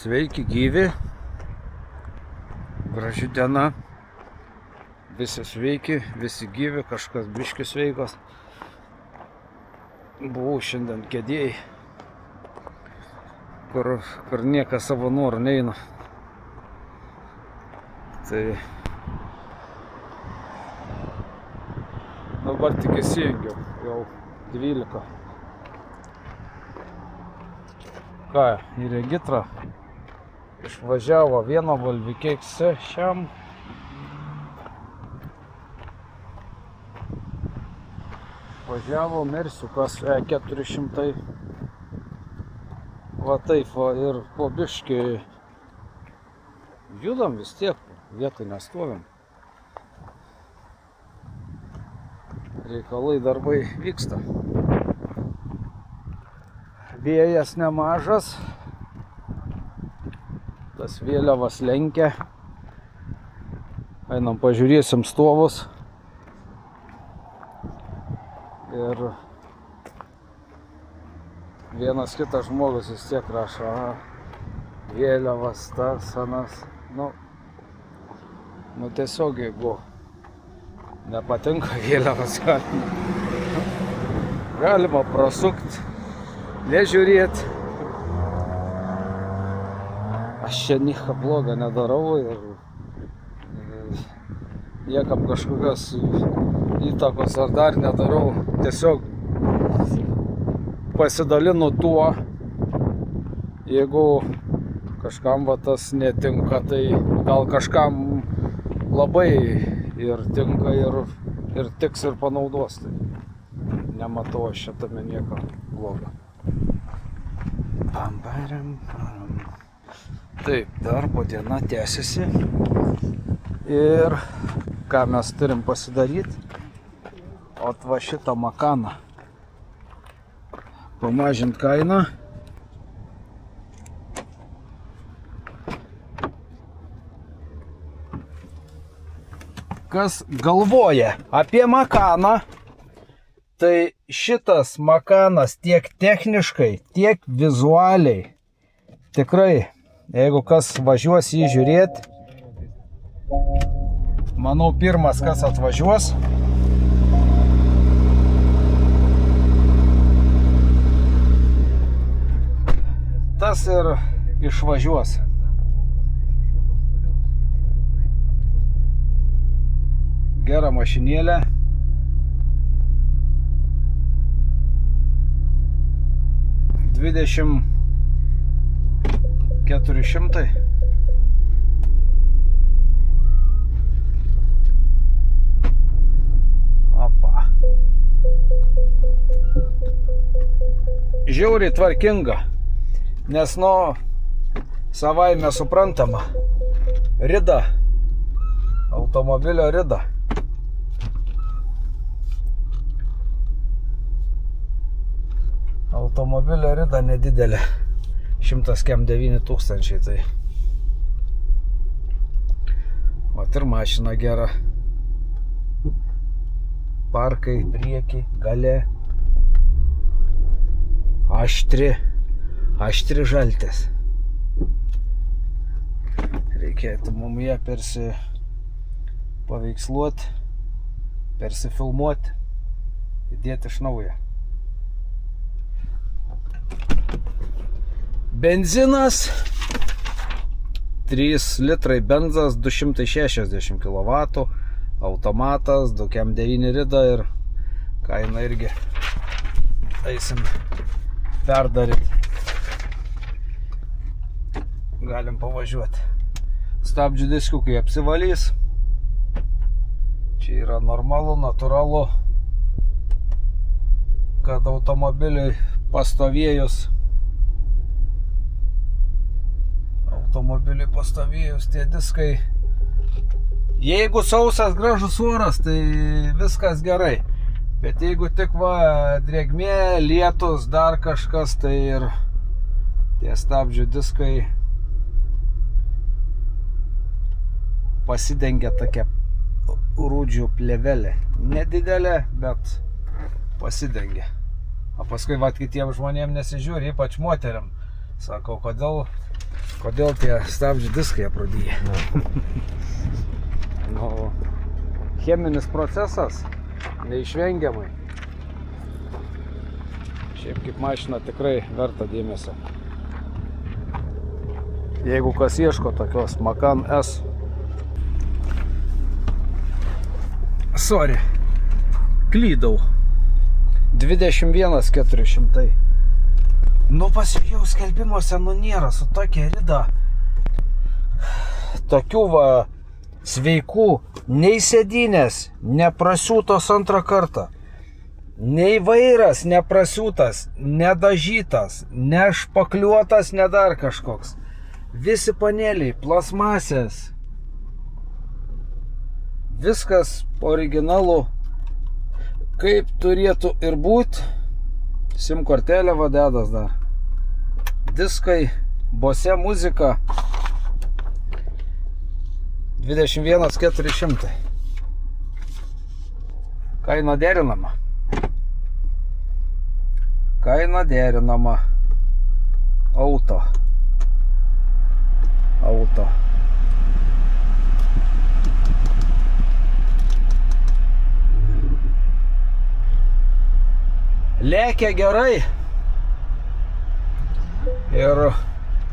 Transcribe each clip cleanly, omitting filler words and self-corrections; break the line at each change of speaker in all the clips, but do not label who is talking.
Sveiki gyvi, graži diena, visi sveiki, visi gyvi, kažkas biški sveikas. Buvau šiandien kėdėjai, kur niekas savo norų neina. Tai dabar tik įsijungiau, jau 12. Ką, į regitrą išvažiavo vieno Volvikėkse šiam. Važiavo Mersiukas E400. Va taip, va, ir po biškį judam vis tiek, vietoj nestovim. Reikalai, darbai vyksta. Vėjas nemažas, tas vėliavas lenkia. Einam pažiūrėsim stovus. Ir vienas kitas žmogus vis tiek rašo, vėliavas, tas, anas. Nu tiesiog, jeigu nepatinka vėliavas, galima prasukt, nežiūrėt. Aš čia nieko blogo nedarau ir niekam kažkokios įtakos ar dar nedarau. Tiesiog pasidalinu tuo, jeigu kažkam va tas netinka, tai gal kažkam labai ir tinka ir tiks ir panaudos. Tai nematau aš šitame nieko blogo. Taip, darbo diena tęsiasi. Ir ką mes turim pasidaryti? Ot va šitą makaną. Pamažint kainą. Kas galvoja apie makaną, tai šitas makanas tiek techniškai, tiek vizualiai. Tikrai, jeigu kas važiuos jį žiūrėti, manau pirmas, kas atvažiuos, tas ir išvažiuos. Gera mašinėlė. $2400. Opa. Žiauriai tvarkinga, nes savaime suprantama, rida, automobilio rida. Automobilio rida nedidelė, 109 000, tai vat ir mašina gera. Parkai, priekį, gale, aštri žaltės. Reikėtų mum ją paveiksluoti, persifilmuoti, įdėti iš naujo. Benzinas, 3 litrai benzas, 260 kW, automatas, 2,9 rida ir kaina irgi eisim perdaryti. Galim pavažiuoti. Stabdžių diskiukai apsivalys. Čia yra normalu, natūralu, kad automobiliui pastovėjus tie diskai, jeigu sausas gražus oras, tai viskas gerai, bet jeigu tik drėgmė, lietus, dar kažkas, tai ir tie stabdžių diskai pasidengia tokia rūdžių plėvelė, nedidelė, bet pasidengia. O paskui kitiems žmonėms nesižiūri, ypač moteriam. Sako, kodėl Kodėl tie stabdžių diskai aprūdyja? Nu, cheminis procesas neišvengiamai. Šiaip kaip mašina tikrai verta dėmesio. Jeigu kas ieško tokios Macan S. Sorry, klydau. 21 400. Nu pasižiūrėjau skelbimuose, nu nėra su tokia rida. Tokių va sveikų nei sėdynės neprasiūtos antrą kartą. Nei vairas neprasiūtas, nedažytas, nešpakliuotas, ne dar kažkoks. Visi paneliai, plasmasės. Viskas originalu, kaip turėtų ir būt. SIM kortelė vadedas dar. Diskai, Bose muzika. 21 400. Kaina derinama. Kaina derinama. Auto. Lėkia gerai. Ir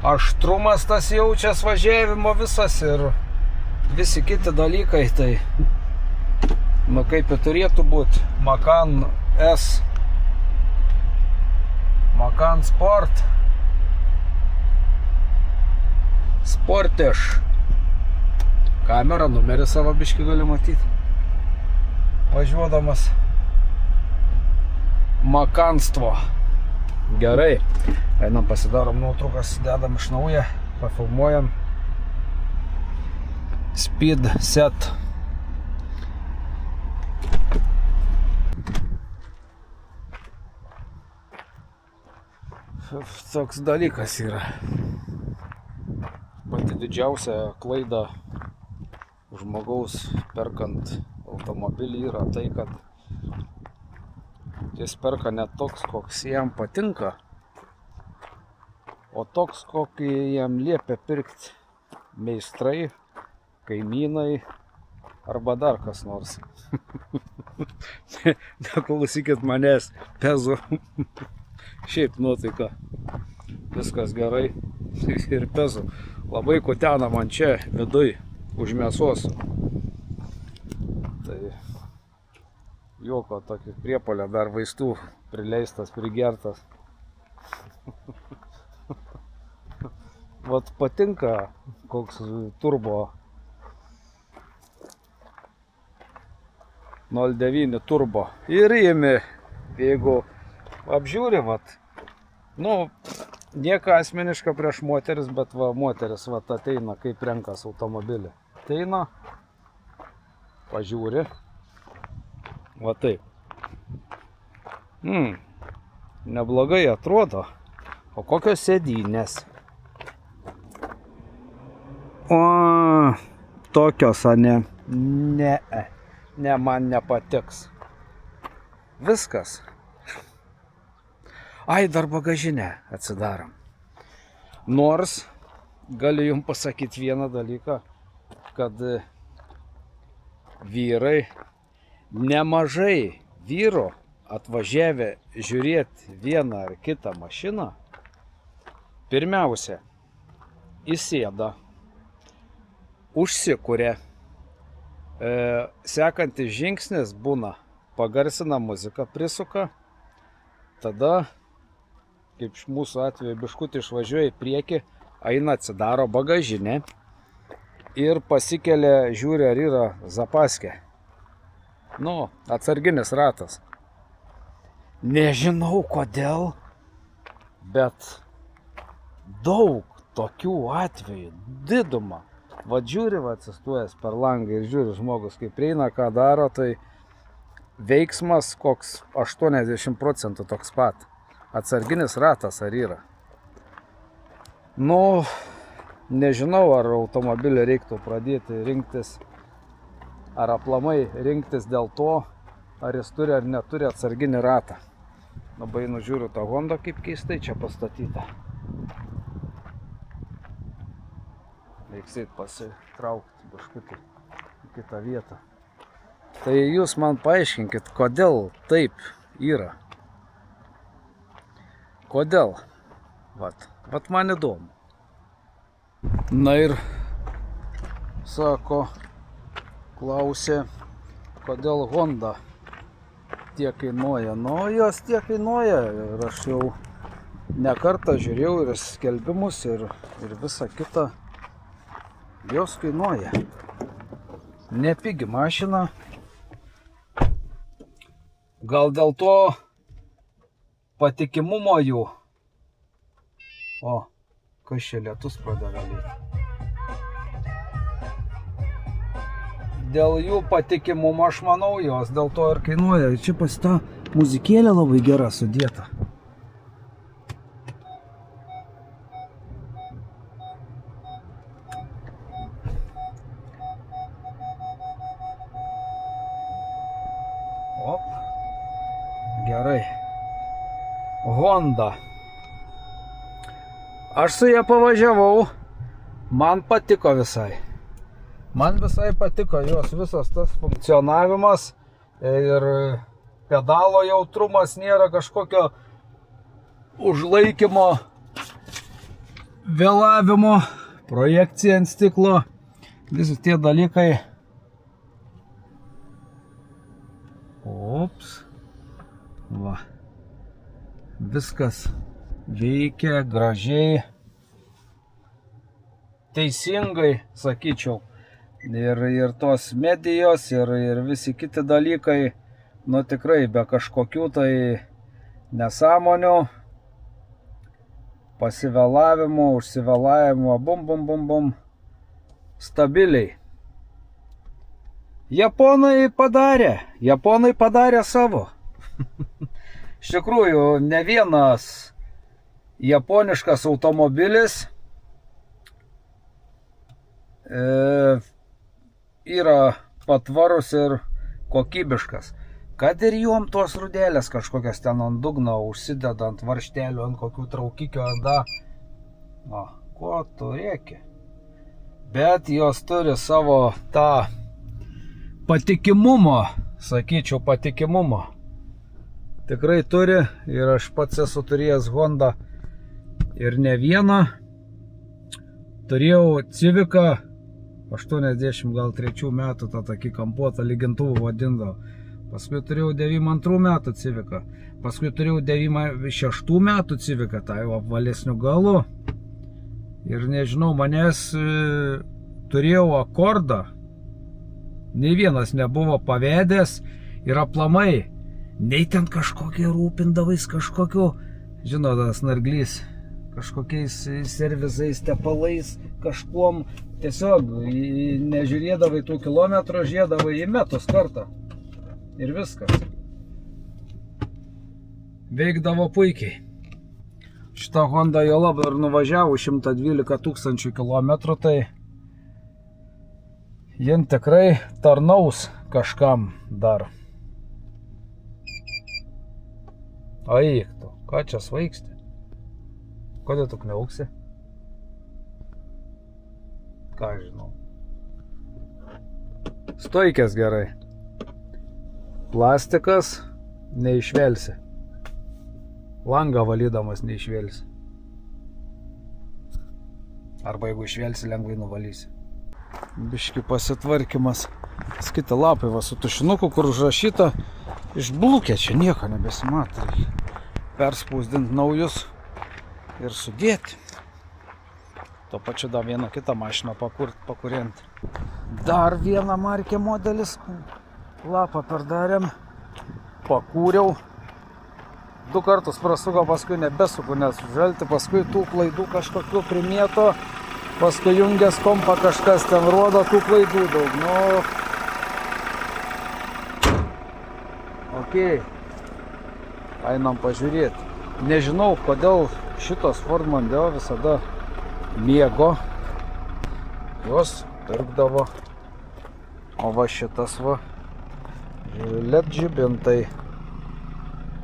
aštrumas tas jaučias važiavimo visas ir visi kiti dalykai, tai nu kaip ir turėtų būti. Macan S, Macan Sport, Sportiš. Kamera, numerį savo biškį gali matyti. Važiuodamas. Makanstvo. Gerai. Einam pasidarom nuotraukas, dedam iš naują, pafilmuojam. Speed set. Toks dalykas yra. Pati didžiausia klaida žmogaus perkant automobilį yra tai, kad jis perka ne toks, koks jam patinka, o toks, kokį jam liepia pirkti meistrai, kaimynai arba dar kas nors. Neklausykit manęs, pezu. Šiaip nuotaika. Viskas gerai ir pezu. Labai kutena man čia viduj už mėsos. Tai joko tokį priepolę, dar vaistų prileistas, prigertas. Vat patinka koks turbo 0,9 turbo. Ir įimi, jeigu apžiūri, vat, nu, nieka asmeniška prieš moteris, bet va, moteris vat ateina, kaip renkas automobilį. Ateina, pažiūri. Va taip. Neblogai atrodo. O kokios sėdynės? O, tokios, ane? Ne, man nepatiks. Viskas. Ai, dar bagažinę atsidarom. Nors galiu jums pasakyti vieną dalyką, kad vyrai, nemažai vyrų atvažiavę žiūrėti vieną ar kitą mašiną, pirmiausia, įsėda, užsikuria, sekantis žingsnis būna, pagarsina muziką, prisuka, tada, kaip mūsų atveju, biškutį išvažiuoja į priekį, eina, atsidaro bagažinę ir pasikelia, žiūri, ar yra zapaskė. Nu, atsarginis ratas. Nežinau kodėl, bet daug tokių atvejų, didumą. Va žiūri, va atsistojęs per langą ir žiūri žmogus, kaip prieina, ką daro, tai veiksmas koks 80% toks pat. Atsarginis ratas ar yra. Nu, nežinau, ar automobilį reiktų pradėti rinktis, ar aplamai rinktis dėl to, ar jis turi ar neturi atsarginį ratą. Labai nužiūriu tą Hondą, kaip keistai čia pastatyta. Reiks pasitraukti biškutį į kitą vietą. Tai jūs man paaiškinkit, kodėl taip yra. Kodėl? Vat man įdomu. Na ir sako, klausė, kodėl Honda tiek kainuoja. Nu, jos tiek kainuoja ir aš jau ne kartą žiūrėjau ir skelbimus ir visą kitą. Jos kainuoja. Nepigi mašina. Gal dėl to patikimumo jų. O, kas čia lietus pradeda lyti. Dėl jų patikimumo aš manau jos, dėl to ir kainuoja. Čia pas tą muzikėlė labai gera sudėta. Op, gerai. Honda. Aš su ją pavažiavau, man patiko visai. Man visai patiko jos visas tas funkcionavimas ir pedalo jautrumas, nėra kažkokio užlaikymo, vėlavimo, projekcija ant stiklo, visi tie dalykai. Ops. Va. Viskas veikia gražiai, teisingai, sakyčiau. Ir tos medijos, ir visi kiti dalykai, nu tikrai be kažkokių tai nesąmonių, pasivėlavimo, užsivėlavimo, bum, stabiliai. Japonai padarė savo. Iš tikrųjų, ne vienas japoniškas automobilis yra patvarus ir kokybiškas. Kad ir jom tos rudelės kažkokias ten ant dugno užsideda, ant varžtelių, ant kokių traukikio, ko tu rėki. Bet jos turi savo tą patikimumą, sakyčiau, patikimumą. Tikrai turi ir aš pats esu turėjęs Honda ir ne vieną. Turėjau Civiką 83 metų, tą tokį kampuotą lygintuvų vadindavo. Paskui turėjau 92 metų Civiką. Paskui turėjau 96 metų Civiką, tai apvalesnių galų. Ir nežinau, manęs turėjau akordą. Nei vienas nebuvo pavedęs ir aplamai. Nei ten kažkokie rūpindavais, kažkokiu, žinotas narglys, kažkokiais servizais, tepalais, kažkuom. Tiesiog nežiūrėdavai tų kilometrų, žiedavai į metus kartą. Ir viskas. Veikdavo puikiai. Šitą Honda jo labai ir nuvažiavo 112 000 kilometrų, tai jin tikrai tarnaus kažkam dar. O eik tu, ką čia svaigsti? Kodėl tu kniauksi? Ką žinau. Stoikės gerai. Plastikas neišvelsi. Langą valydamas neišvelsi. Arba jeigu išvelsi, lengvai nuvalysi. Biški pasitvarkymas. Skiti lapai va su tušinuku, kur užrašyta išblūkė, čia nieko nebesimato. Perspausdinti naujus ir sudėti. Tuo pačiu dar vieną kitą mašiną pakuriant. Dar vieną markę modelis. Lapą perdarėm. Pakūriau. 2 kartus prasuko, paskui nebesuku, nes žvelgti paskui tų klaidų kažkokių primėto. Paskui jungęs kompą kažkas ten rodo tų klaidų daug. Nu, okei. Einam pažiūrėti. Nežinau, kodėl šitos Ford Mondeo visada mėgo. Jos pirkdavo. O va šitas va. LED žibintai.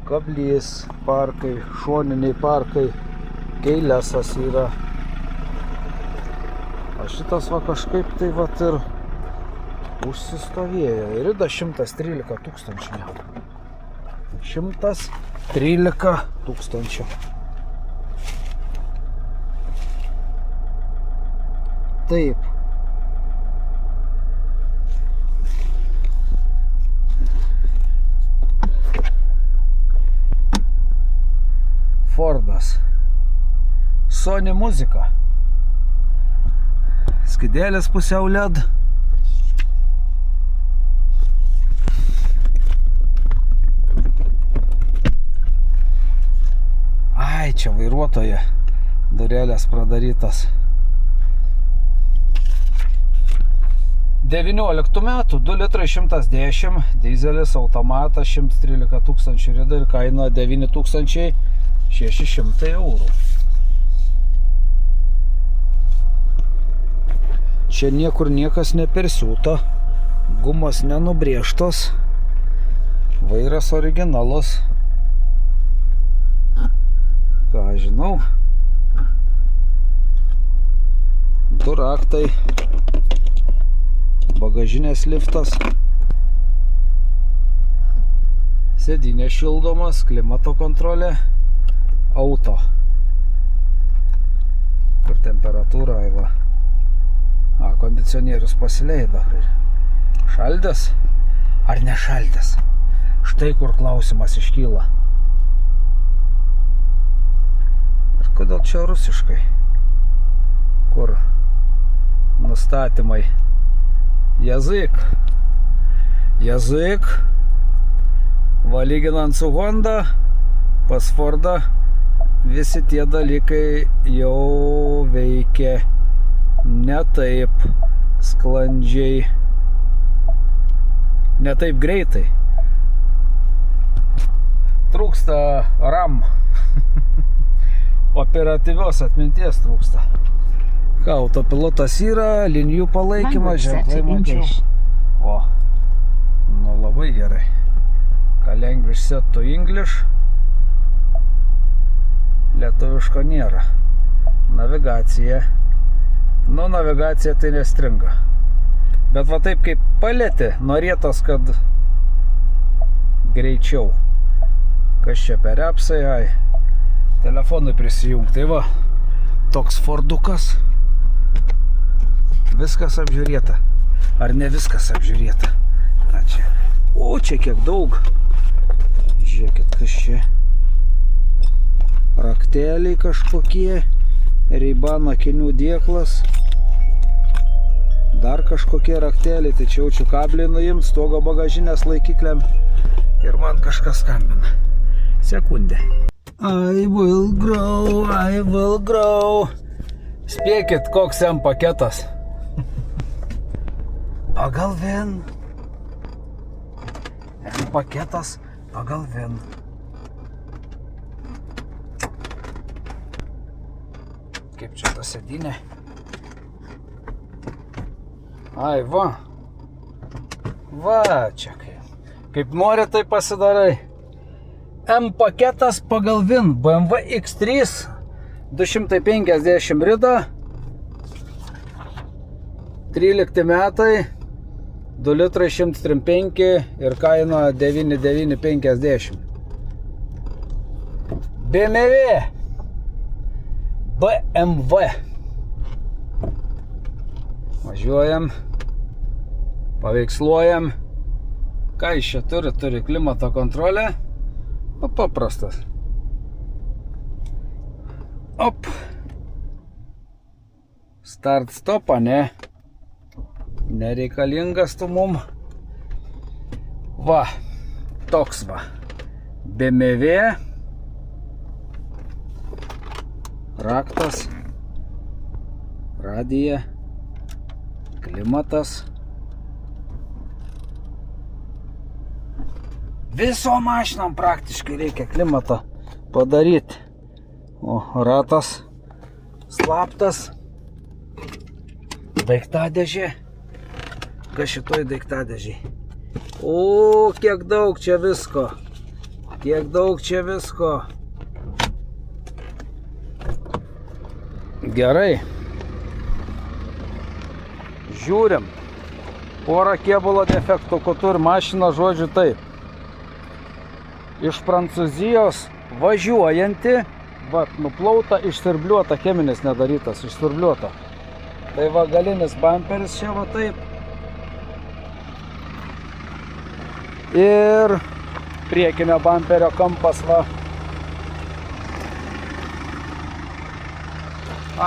Kablys, parkai, šoniniai parkai. Keilesas yra. O šitas va kažkaip tai va ir užsistovėjo. Rida 113 tūkstančių. 113 tūkstančių. Taip. Fordas. Sony muzika. Skidėlės pusiau LED. Ai, čia vairuotoja. Durelės pradarytas. 19 metų, 2 litrai 110, dizelis, automatas, 113 tūkstančių rida ir kaina 9600 eurų. Čia niekur niekas nepersiūta, gumos nenubrėžtos, vairas originalus. Ką žinau, 2 raktai, bagažinės liftas, sėdynė šildomas, klimato kontrolė, auto, kur temperatūra, va. Kondicionierius pasileido. Šaldęs ar nešaldęs? Štai kur klausimas iškyla. Ir kodėl čia rusiškai? Kur nustatymai? Jazyk. Va, lyginant su Honda, pas Fordą visi tie dalykai jau veikia ne taip sklandžiai, ne taip greitai. Trūksta RAM. Operatyvios atminties trūksta. Ką, autopilotas yra, linijų palaikymas, ženklai mačiau. O, nu labai gerai. Ką language set to English. Lietuviško nėra. Navigacija. Nu, navigacija tai nestringa. Bet va taip kaip palėtė, norėtas, kad greičiau. Kas čia per apsai, ai. Telefonui prisijungti. Tai va, toks Fordukas. Viskas apžiūrėta. Ar ne viskas apžiūrėta? Na čia. O, čia kiek daug. Žiūrėkit, kas čia. Rakteliai kažkokie. Ray-Ban akinių dėklas. Dar kažkokie rakteliai. Tai čia jaučiu kablį nuimt, stogo bagažinės laikikliam. Ir man kažkas skambina. Sekundė. I will grow. Spėkit, koks jam paketas. Pagal vien. Paketas pagal vien. Kaip čia ta sėdynė? Ai, va. Va, čia kaip nori, tai pasidarai. M paketas pagal vien. BMW X3 250 rida. 13 metai. 2 litrai 135 ir kaina 9950. BMW. Važiuojam. Paveiksluojam. Ką iš čia turi? Turi klimato kontrolę. O, paprastas. Op. Start stopą, ne? Nereikalingas tu mum. Va, toks va. BMW. Raktas. Radija. Klimatas. Visom mašinom praktiškai reikia klimatą padaryti. O, ratas. Slaptas. Daiktadėžė. Kas šitoj daiktadėžiai? O, kiek daug čia visko. Kiek daug čia visko. Gerai. Žiūrim. Porą kėbulo defektukų turi mašina, žodžiu taip. Iš Prancūzijos važiuojanti, va, nuplauta, išsirbliuota, cheminis nedarytas, išsirbliuota. Tai va, galinis bamperis čia va taip. Ir priekinio bamperio kampas va.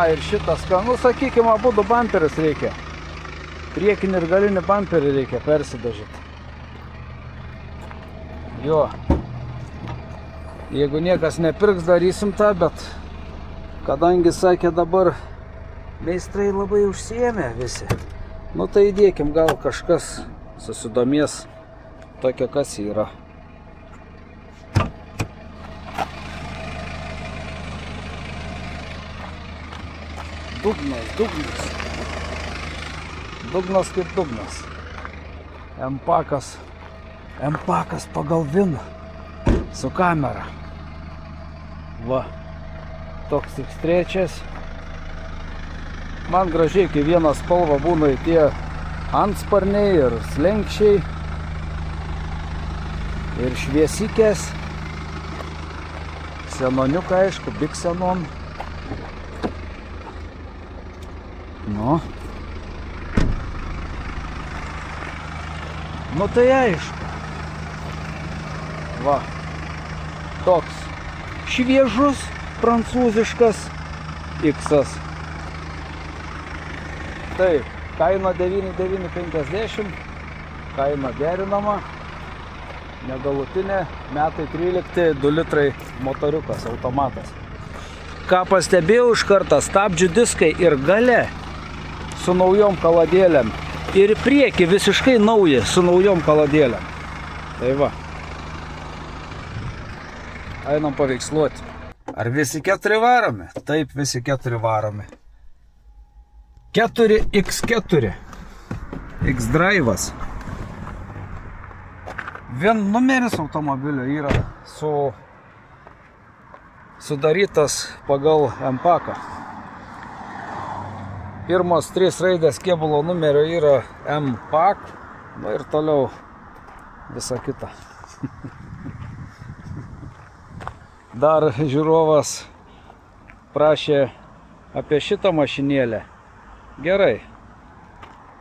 Ir šitas, nu sakykime, abudu bamperius reikia. Priekinį ir galinį bamperį reikia persidažyti. Jo. Jeigu niekas nepirks, darysim tą, bet kadangi sakė dabar meistrai labai užsiėmė visi, nu tai įdėkim, gal kažkas susidomės tokia, kas yra. Dugnas. Dugnas kaip dugnas. M-pakas pagal viną su kamera. Va, toks X3. Man gražiai, kai vieną spalvą būna tie antsparniai ir slenkščiai ir šviesikės. Senoniukai, aišku, big senon. Nu tai aišku. Va, toks šviežus prancūziškas X-as. Taip, kaina 9,950, kaina derinama, negalutinė, metai 13, 2 litrai motoriukas, automatas. Ką pastebėjau iš karto, stabdžių diskai ir gale su naujom kaladėlėm. Ir prieki visiškai nauji su naujom kaladėlėm. Tai va. Einam paveiksluoti. Ar visi 4 varomi? Taip, visi 4 varomi. 4X4. X-Drive'as. Vien numeris automobilio yra sudarytas pagal M-paką. Pirmos 3 raidės kėbulo numerio yra M-pak, ir toliau visa kita. Dar žiūrovas prašė apie šitą mašinėlę. Gerai,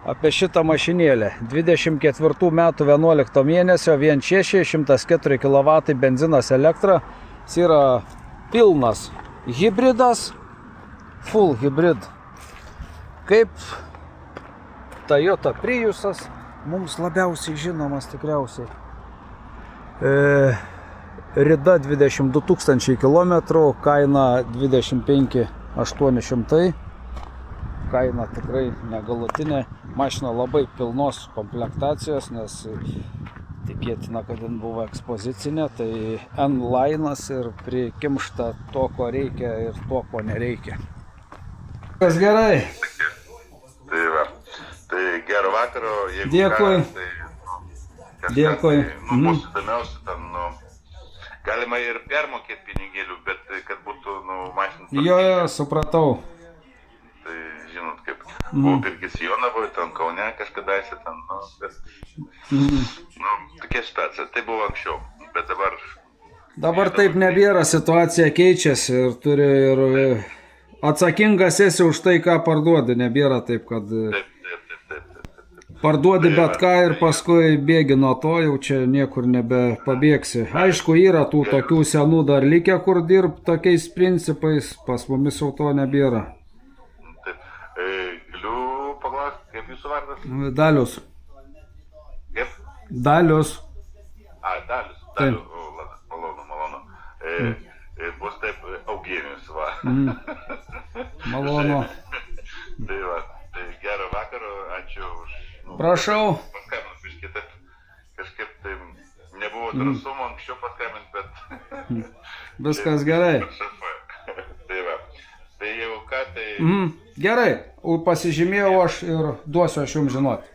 apie šitą mašinėlę. 24 metų 11 mėnesio, 1.6, 104 kW benzinas elektra. Jis yra pilnas hybridas, full hybrid. Kaip Toyota Priusas, mums labiausiai žinomas tikriausiai. Rida 22 000 km, kaina 25 800. Kaina tikrai negalutinė. Mašina labai pilnos komplektacijos, nes tikėtina, kad jin buvo ekspozicinė. Tai N-lainas ir prikimšta to, ko reikia ir to, ko nereikia. Kas gerai?
Tai va, tai gero vakaro, jeigu
dėkui. Dėkui.
Mūsų įdomiausia, ten, galima ir permokėti pinigėlių, bet kad būtų, mašinas.
Jo, supratau.
Tai žinot, kaip buvau pirkis Jonavoje, ten Kaune kažkadaise, ten, tokia situacija, tai buvo anksčiau, bet dabar.
Dabar taip nebėra, situacija keičiasi ir turi ir atsakingas esi už tai, ką parduodi, nebėra taip, kad parduodi bet ką ir paskui bėgi nuo to, jau čia niekur nebepabėgsi. Aišku, yra tų tokių senų dar likę, kur dirb tokiais principais, pas mumis jau to nebėra.
Galiu paklausti, kaip jūsų vardas?
Dalius.
Kaip?
Dalius.
Dalius. Malonu. Bus taip Eugenijus, va.
Malonu.
Tai va, tai gero vakaro, ačiū už...
Prašau.
Paskambinus iš kitą. Kažkaip tai nebuvo drąsumo anksčiau paskambinti, bet...
Viskas gerai.
Tai va, tai jau ką, tai...
Gerai, pasižymėjau aš ir duosiu aš jums žinoti.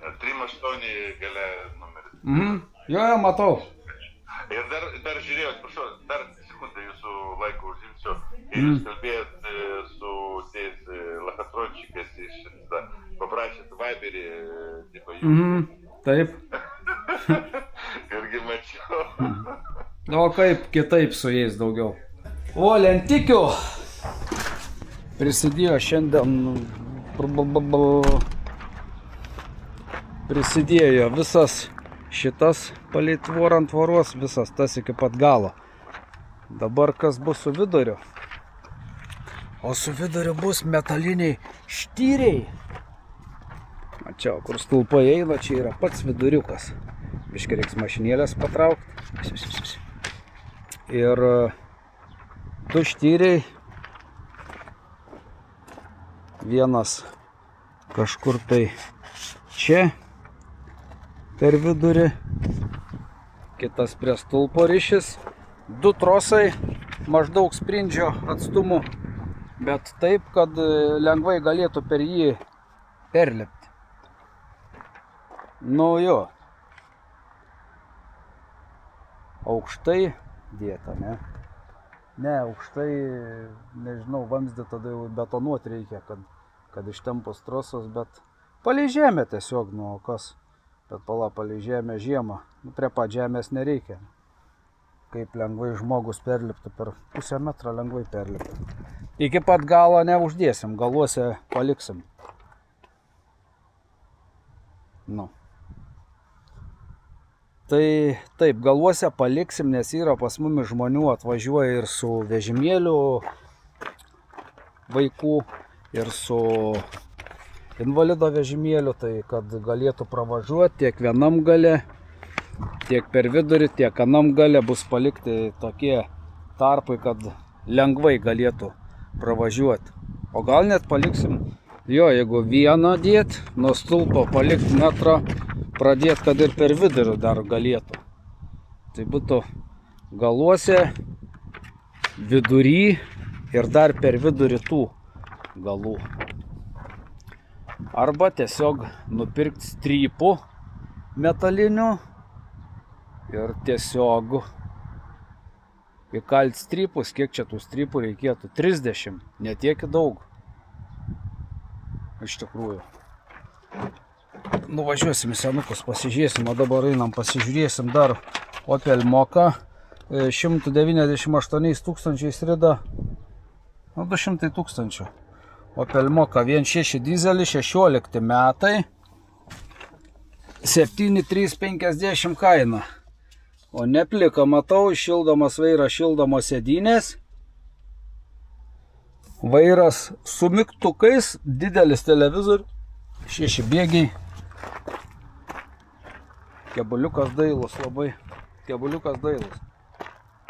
38 galia numeris.
Jo, matau.
Ir dar žiūrėjau, prašau, dar sekundę jūsų laiko užimsiu. Ir jūs kalbėjot su tais lachatrončikais iš paprašė Viberį, tipo, jų.
Taip.
Irgi mačiau.
O kaip kitaip su jais daugiau. O, lentikių prisidėjo šiandien, prisidėjo visas šitas palei tvorą ant tvoros, visas tas iki pat galo. Dabar kas bus su viduriu? O su viduriu bus metaliniai štyriai. Čia, kur stulpai eina, čia yra pats viduriukas. Biškai reiks mašinėlės patraukti. Ir du štyriai. Vienas kažkur tai čia per vidurį. Kitas prie stulpo ryšis. Du trosai maždaug sprindžio atstumu. Bet taip, kad lengvai galėtų per jį perlipti. Nu jo. Aukštai dėta, ne? Ne, aukštai, nežinau, vamzdį tada jau betonuoti reikia, kad ištempus trosos, bet palei žemę tiesiog, nu kas. Bet palei žemę žiemą, nu, prie pat žemės nereikia. Kaip lengvai žmogus perliptų, per pusę metrą lengvai perliptų. Iki pat galo neuždėsim, galuose paliksim. Nu. Tai taip, galuose paliksim, nes yra pas mumis žmonių atvažiuoja ir su vežimėliu vaikų, ir su invalido vežimėliu, tai kad galėtų pravažiuoti tiek vienam gale, tiek per vidurį, tiek anam gale bus palikti tokie tarpai, kad lengvai galėtų pravažiuoti. O gal net paliksim, jo, jeigu vieną dėt, nuo stulpo palikti metrą, pradėti, kad ir per vidurį dar galėtų. Tai būtų galuose, vidury ir dar per vidurį tų galų. Arba tiesiog nupirkti strypų metalinių ir tiesiog įkalti strypus. Kiek čia tų strypų reikėtų? 30, ne tiek daug. Iš tikrųjų. Nuvažiuosim į senukus, pasižiūrėsim, o dabar einam pasižiūrėsim dar Opel Mokka 198 000 rida, nu 200 000. Opel Mokka 1.6 dizelį, 16 metai, 7,350 kaina. O neplika matau, šildomas vairas, šildomos sėdynės. Vairas su mygtukais, didelis televizorius, 6 bėgiai. Kebuliukas dailus labai, kebuliukas dailus.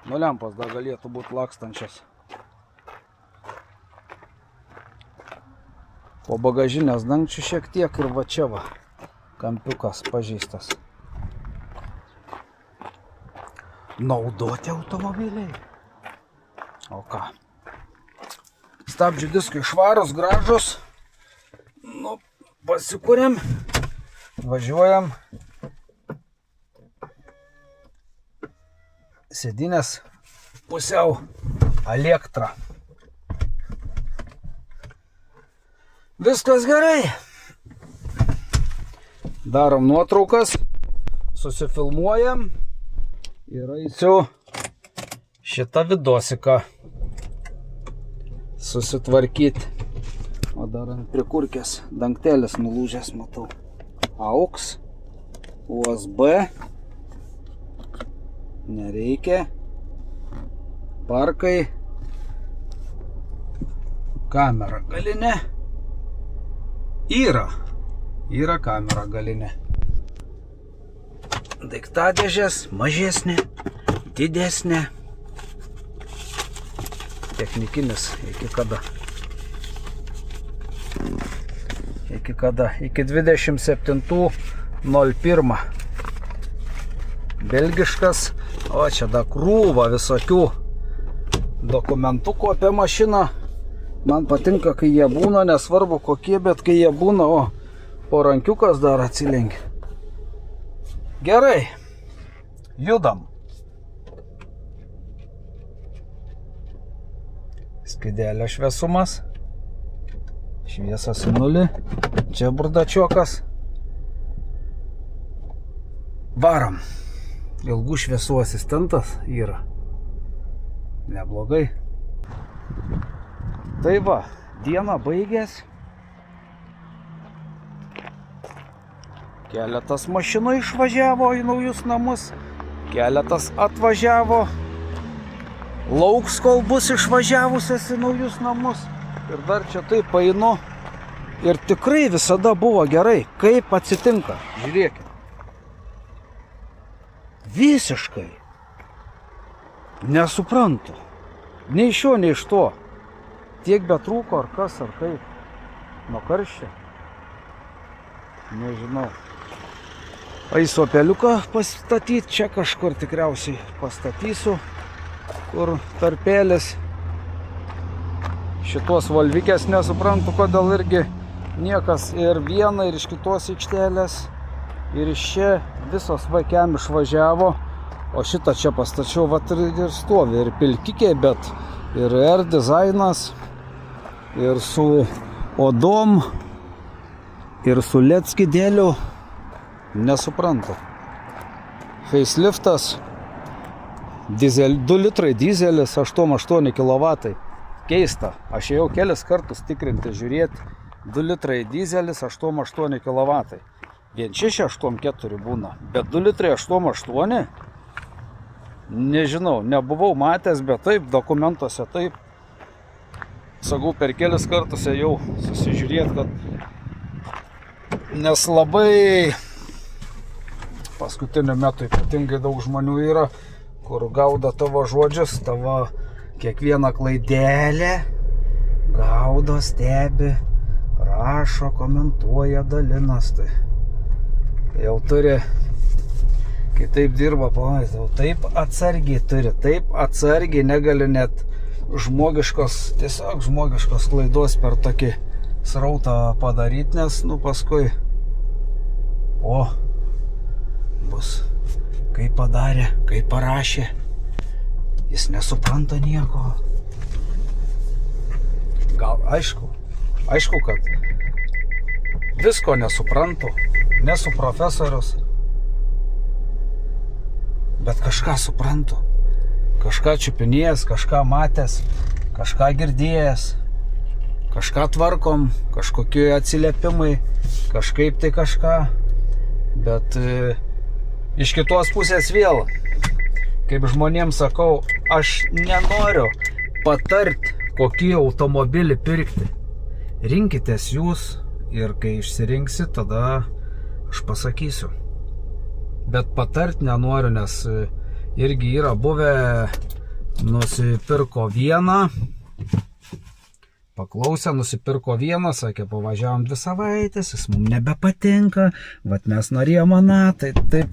Nu lempos dar galėtų būti lakstančias. Po bagažinės dangčių šiek tiek ir va čia va, kampiukas pažeistas. Naudoti automobiliai. O ką? Stabdžių diskai švarus, gražus. Nu, pasikūrėm, važiuojam. Sėdynės pusiau elektra. Viskas gerai. Darom nuotraukas, susifilmuojam ir eisiu šitą vidosiką susitvarkyti. O dar ant prikurkės dangtelis nulūžęs, matau. AUX, USB, nereikia, parkai, kamera galinė, yra kamera galinė. Daiktadėžės mažesnė, didesnė, technikinis iki kada? Iki kada? Iki 27.01. Belgiškas. O čia dar krūva visokių dokumentukų apie mašiną. Man patinka, kai jie būna, nesvarbu kokie, bet kai jie būna, o porankiukas dar atsilenkia. Gerai, judam. Skidelio šviesumas. Šviesas į nulį. Čia burdačiokas. Varom. Ilgų šviesų asistentas yra. Neblogai. Tai va, diena baigės. Keletas mašinų išvažiavo į naujus namus. Keletas atvažiavo. Lauks, kol bus išvažiavusias į naujus namus. Ir dar čia taip painu. Ir tikrai visada buvo gerai. Kaip atsitinka? Žiūrėkit. Visiškai. Nesuprantu. Nei iš šio, nei iš to. Tiek betrūko, ar kas, ar kaip. Nuo karščio. Nežinau. Eisiu opeliuką pastatyti. Čia kažkur tikriausiai pastatysiu. Kur tarpėlis. Šitos valvikės nesuprantu, kodėl irgi niekas ir viena, ir iš kitos aikštelės. Ir iš čia visos vaikiam išvažiavo. O šitą čia pastačiau, vat ir stovi. Ir pilkikiai, bet ir R dizainas. Ir su odom. Ir su LED skydėliu. Nesuprantu. Faceliftas. 2 litrai dizelis, 8 kW. Keista. Aš jau kelis kartus tikrinti, žiūrėti. 2 litrai dizelis, 8 kW. Vien 684 būna. Bet 2 litrai 8,8. Nežinau, nebuvau matęs, bet taip, dokumentuose taip. Sakau, per kelis kartus jau susižiūrėti, kad nes labai paskutiniu metu ypatingai daug žmonių yra, kur gaudo tavo žodžius, tavo kiekvieną klaidelę, gaudo, stebi, rašo, komentuoja, dalinas. Tai jau turi, kai taip dirba, pamatai, taip atsargiai turi, taip atsargiai negali net tiesiog žmogiškos klaidos per tokį srautą padaryti, nes paskui bus kaip padarė, kaip parašė, jis nesupranta nieko. Gal aišku, kad visko nesuprantu, nesu profesorius, bet kažką suprantu. Kažką čiupinėjęs, kažką matęs, kažką girdėjęs, kažką tvarkom, kažkokie atsiliepimai, kažkaip tai kažką. Bet iš kitos pusės vėl, kaip žmonėms sakau, aš nenoriu patart, kokį automobilį pirkti. Rinkitės jūs ir kai išsirinksit, tada aš pasakysiu. Bet patart nenoriu, nes irgi yra buvę, nusipirko vieną, paklausė, nusipirko vieną, sakė, pavažiavom 2 savaitės, jis mums nebepatinka, vat mes norėjom aną, tai taip,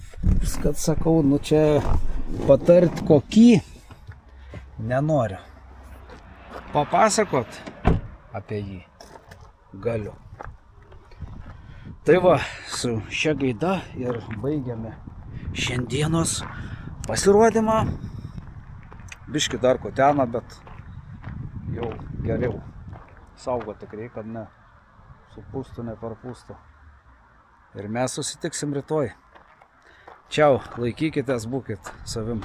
kad sakau, čia patart kokį nenoriu. Papasakot apie jį galiu. Tai va, su šia gaida ir baigiame šiandienos pasirodymą. Biški dar kutena, bet jau geriau. Saugo tikrai, kad ne supūstų, neparpūstų. Ir mes susitiksim rytoj. Čiau, laikykitės, būkit savim.